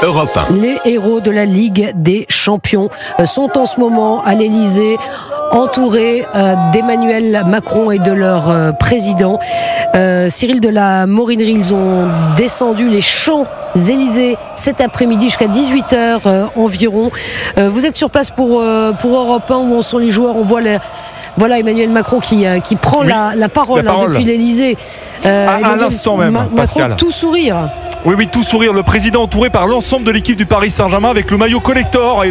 Europe 1. Les héros de la Ligue des Champions sont en ce moment à l'Elysée, entourés d'Emmanuel Macron et de leur président Cyril de la Morinerie. Ils ont descendu les Champs-Élysées cet après-midi jusqu'à 18h environ. Vous êtes sur place pour Europe 1, où en sont les joueurs. On voit voilà Emmanuel Macron qui prend la parole depuis l'Elysée. À l'instant même, Macron, Pascal. tout sourire. Oui, tout sourire. Le président entouré par l'ensemble de l'équipe du Paris Saint-Germain avec le maillot collector.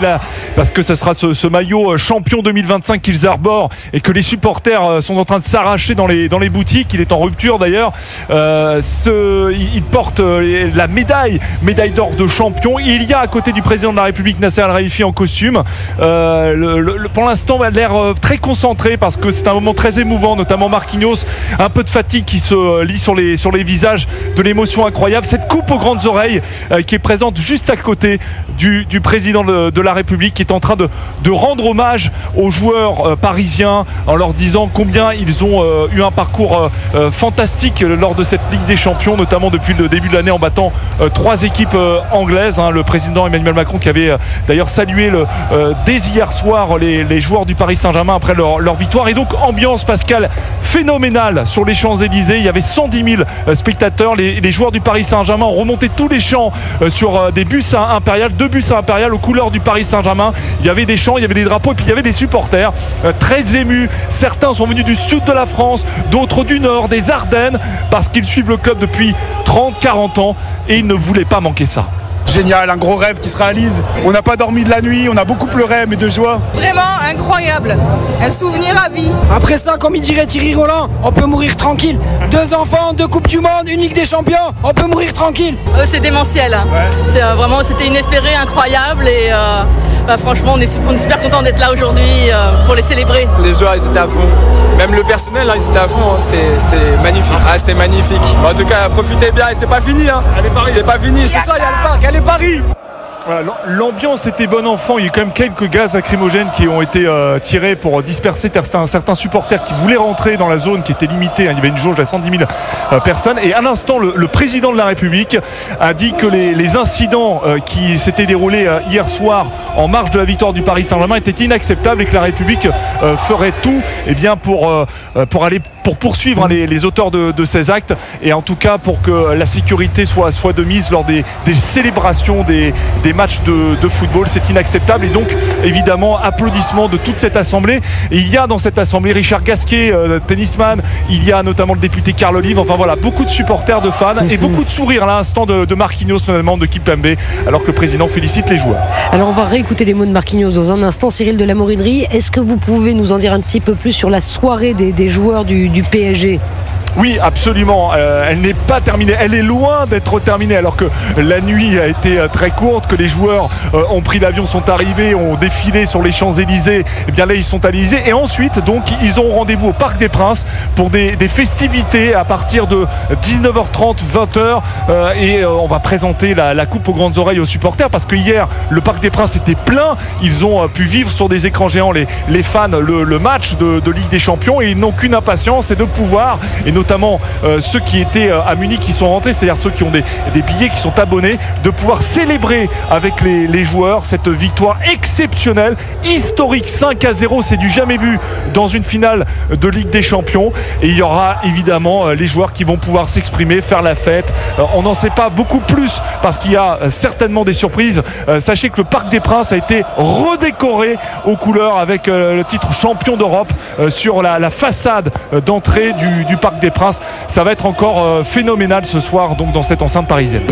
Parce que ce sera ce maillot champion 2025 qu'ils arborent et que les supporters sont en train de s'arracher dans les boutiques. Il est en rupture d'ailleurs. Il porte la médaille d'or de champion. Il y a à côté du président de la République, Nasser Al-Khelaifi, en costume. Pour l'instant, il a l'air très concentré parce que c'est un moment très émouvant, notamment Marquinhos. Un peu de fatigue qui se lit sur les visages, de l'émotion incroyable. Cette coupe aux grandes oreilles qui est présente juste à côté du président de la République, qui est en train de rendre hommage aux joueurs parisiens en leur disant combien ils ont eu un parcours fantastique lors de cette Ligue des Champions, notamment depuis le début de l'année en battant 3 équipes anglaises. Le président Emmanuel Macron qui avait d'ailleurs salué dès hier soir les joueurs du Paris Saint-Germain après leur victoire. Et donc ambiance, Pascal, phénoménale sur les Champs-Élysées. Il y avait 110 000 spectateurs. Les joueurs du Paris Saint-Germain ont remonté tous les champs sur des bus à Impérial, 2 bus à Impérial aux couleurs du Paris Saint-Germain. Il y avait des chants, il y avait des drapeaux et puis il y avait des supporters très émus. Certains sont venus du sud de la France, d'autres du nord, des Ardennes, parce qu'ils suivent le club depuis 30-40 ans et ils ne voulaient pas manquer ça. Génial, un gros rêve qui se réalise. On n'a pas dormi de la nuit, on a beaucoup pleuré, mais de joie. Vraiment incroyable, un souvenir à vie. Après ça, comme il dirait Thierry Roland, on peut mourir tranquille. 2 enfants, 2 Coupes du Monde, une Ligue des Champions, on peut mourir tranquille. C'est démentiel. Ouais. C'était inespéré, incroyable et franchement on est super content d'être là aujourd'hui pour les célébrer. Les joueurs ils étaient à fond, même le personnel ils étaient à fond, c'était magnifique. C'était magnifique. En tout cas profitez bien et c'est pas fini. Allez Paris, c'est pas fini. Ce soir il y a le parc, allez Paris. Voilà, l'ambiance était bon enfant. Il y a eu quand même quelques gaz lacrymogènes qui ont été tirés pour disperser certains supporters qui voulaient rentrer dans la zone qui était limitée. Il y avait une jauge à 110 000 personnes. Et à l'instant, le président de la République a dit que les incidents qui s'étaient déroulés hier soir en marge de la victoire du Paris Saint-Germain étaient inacceptables et que la République ferait tout pour poursuivre les auteurs de ces actes et en tout cas pour que la sécurité soit de mise lors des célébrations des matchs de football. C'est inacceptable et donc évidemment applaudissements de toute cette assemblée. Et il y a dans cette assemblée Richard Gasquet, tennisman, il y a notamment le député Carl Olive, enfin voilà, beaucoup de supporters, de fans et beaucoup de sourires à l'instant de Marquinhos, notamment de Kimpembe, alors que le président félicite les joueurs. Alors on va réécouter les mots de Marquinhos dans un instant. Cyril de la Morinerie, est-ce que vous pouvez nous en dire un petit peu plus sur la soirée des joueurs du PSG ? Oui, absolument. Elle n'est pas terminée. Elle est loin d'être terminée alors que la nuit a été très courte, que les joueurs ont pris l'avion, sont arrivés, ont défilé sur les Champs-Élysées. Et bien là, ils sont à l'Élysée. Et ensuite, donc, ils ont rendez-vous au Parc des Princes pour des festivités à partir de 19h30, 20h. Et on va présenter la coupe aux grandes oreilles aux supporters parce que hier, le Parc des Princes était plein. Ils ont pu vivre sur des écrans géants les fans le match de Ligue des Champions et ils n'ont qu'une impatience, c'est de pouvoir, et notamment ceux qui étaient à Munich qui sont rentrés, c'est-à-dire ceux qui ont des billets, qui sont abonnés, de pouvoir célébrer avec les joueurs cette victoire exceptionnelle, historique, 5-0, c'est du jamais vu dans une finale de Ligue des Champions. Et il y aura évidemment les joueurs qui vont pouvoir s'exprimer, faire la fête. On n'en sait pas beaucoup plus parce qu'il y a certainement des surprises. Sachez que le Parc des Princes a été redécoré aux couleurs avec le titre champion d'Europe sur la façade d'entrée du Parc des Princes. Ça va être encore phénoménal ce soir donc dans cette enceinte parisienne.